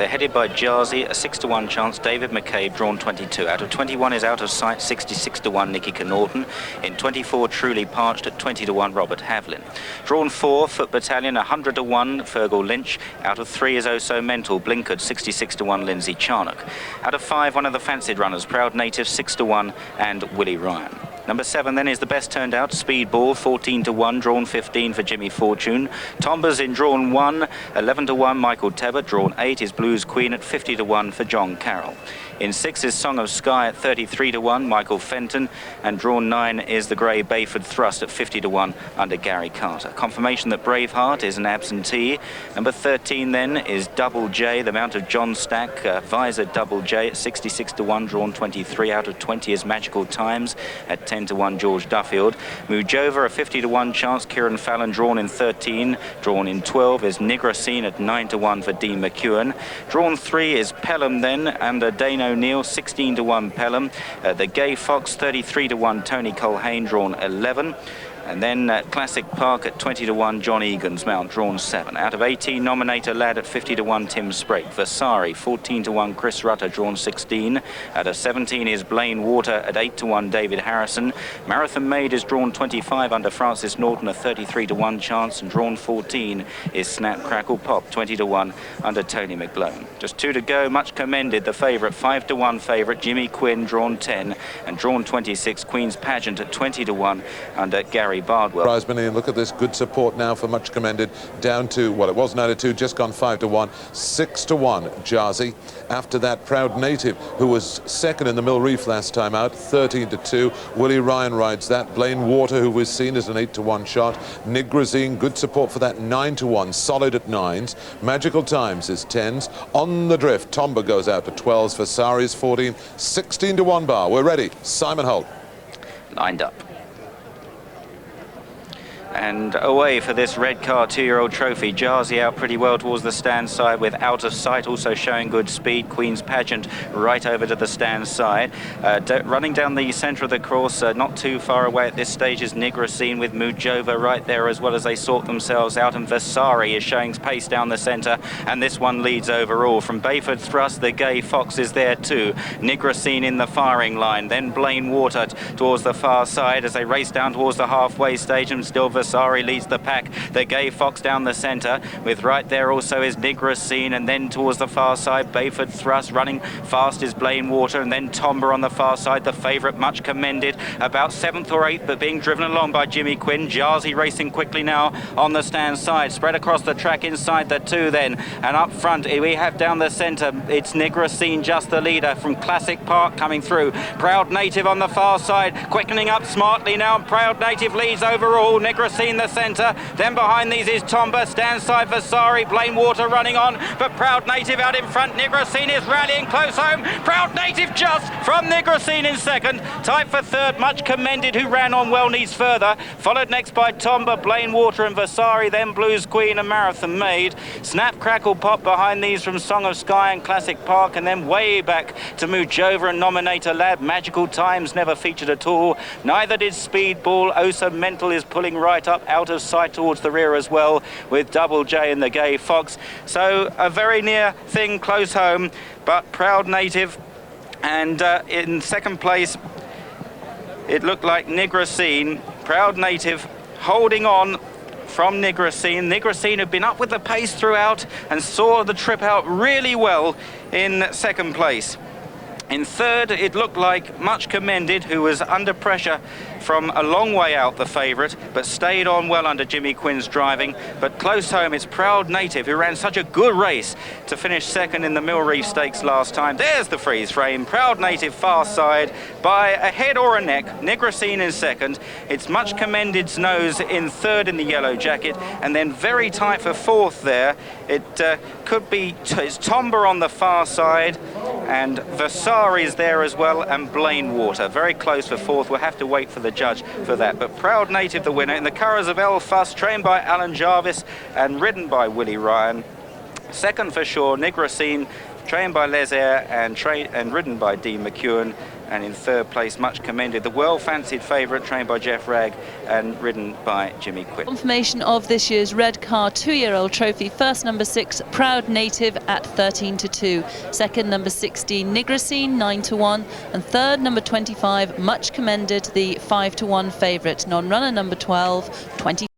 They're headed by Jarvis, a 6-to-1 chance. David McCabe, drawn 22. Out of 21 is Out of Sight, 66-to-1 Nicky Norton. In 24, Truly Parched at 20-to-1 Robert Havlin. Drawn 4, Foot Battalion, 100-to-1 Fergal Lynch. Out of 3 is Oh So Mental, Blinkered, 66-to-1 Lindsay Charnock. Out of 5, one of the fancied runners, Proud Native, 6-to-1 and Willie Ryan. Number 7 then is the best turned out, Speedball, 14-to-1, drawn 15 for Jimmy Fortune. Tomba's in drawn 1, 11-to-1 Michael Tebbert, drawn 8 is Blues Queen at 50-to-1 for John Carroll. In 6 is Song of Sky at 33-to-1, Michael Fenton, and drawn 9 is the Grey Bayford Thrust at 50-to-1 under Gary Carter. Confirmation that Braveheart is an absentee. Number 13 then is Double J, the mount of John Stack, Visor Double J at 66-to-1, drawn 23. Out of 20 is Magical Times at 10-to-1 George Duffield. Mujova, a 50-to-1 chance, Kieran Fallon, drawn in 13. Drawn in 12 is Nigrosine at 9-to-1 for Dean McEwen. Drawn 3 is Pelham then, and Dane O'Neill, 16-to-1 Pelham. The Gay Fox, 33-to-1 Tony Culhane, drawn 11. And then Classic Park at 20-to-1 John Egan's mount, drawn 7. Out of 18, Nominator Lad at 50-to-1 Tim Sprake. Vasari, 14-to-1 Chris Rutter, drawn 16. Out of 17 is Blaine Water at 8-to-1 David Harrison. Marathon Maid is drawn 25 under Francis Norton, a 33-to-1 chance, and drawn 14 is Snap Crackle Pop, 20-to-1 under Tony McGlone. Just 2 to go, Much Commended, the favourite, 5-to-1 favourite, Jimmy Quinn, drawn 10, and drawn 26, Queen's Pageant at 20-to-1 under Gary Bardwell. Prize money, and look at this good support now for Much Commended, down to, well, it was 9-2, just gone 5-1, 6-to-1 Jarzi. After that, Proud Native, who was second in the Mill Reef last time out, 13-2. Willie Ryan rides that. Blaine Water, who was seen as an 8-to-1 shot. Nigrosine, good support for that, 9-to-1, solid at 9s. Magical Times is 10s. On the Drift, Tomba goes out to 12s. Vasari's 14, 16-to-1 bar. We're ready. Simon Holt. Lined up. And away for this Redcar 2-year-old trophy. Jarzi out pretty well towards the stand side with Out of Sight also showing good speed. Queen's Pageant right over to the stand side. Running down the centre of the course, not too far away at this stage, is Nigrosine with Mujova right there as well as they sort themselves out. And Vasari is showing pace down the centre, and this one leads overall. From Bayford Thrust, the Gay Fox is there too. Nigrosine in the firing line. Then Blaine Water towards the far side as they race down towards the halfway stage, and still Vasari leads the pack. The Gay Fox down the centre, with right there also is Nigrosine, and then towards the far side Bayford Thrust. Running fast is Blaine Water, and then Tomba on the far side, the favourite Much Commended, about 7th or 8th, but being driven along by Jimmy Quinn. Jarzi racing quickly now on the stand side, spread across the track inside the 2 then, and up front we have down the centre, it's Nigrosine just the leader from Classic Park coming through. Proud Native on the far side, quickening up smartly now, and Proud Native leads overall. Nigrosine the centre, then behind these is Tomba, stand side Vasari, Blaine Water running on, but Proud Native out in front. Nigrosine is rallying close home. Proud Native just from Nigrosine in second, tight for third. Much Commended, who ran on well, needs further, followed next by Tomba, Blaine Water and Vasari, then Blues Queen and Marathon Maid. Snap Crackle Pop behind these from Song of Sky and Classic Park, and then way back to Mujova and Nominator Lad. Magical Times never featured at all, neither did Speedball. Osa Mental is pulling right up, Out of Sight towards the rear as well, with Double J and the Gay Fox. So a very near thing close home, but Proud Native, and in second place it looked like Nigrosine. Proud Native holding on from Nigrosine. Nigrosine had been up with the pace throughout and saw the trip out really well in second place. In third, it looked like Much Commended, who was under pressure from a long way out, the favourite, but stayed on well under Jimmy Quinn's driving. But close home, it's Proud Native, who ran such a good race to finish second in the Mill Reef Stakes last time. There's the freeze frame. Proud Native far side by a head or a neck. Nigrosine in second. It's Much Commended's nose in third in the yellow jacket, and then very tight for fourth there. It could be, it's Tomba on the far side, and Vasari's there as well, and Blaine Water. Very close for fourth. We'll have to wait for the judge for that. But Proud Native the winner in the colours of El Fuss, trained by Alan Jarvis and ridden by Willie Ryan. Second for sure, Nigrosine, trained by Les Air and ridden by Dean McEwen. And in third place, Much Commended, the well-fancied favourite, trained by Jeff Ragg and ridden by Jimmy Quick. Confirmation of this year's Redcar 2-year-old trophy. First, number 6, Proud Native at 13-2. Second, number 16, Nigrosine, 9-1. And third, number 25, Much Commended, the 5-1 favourite. Non-runner number 12, 20.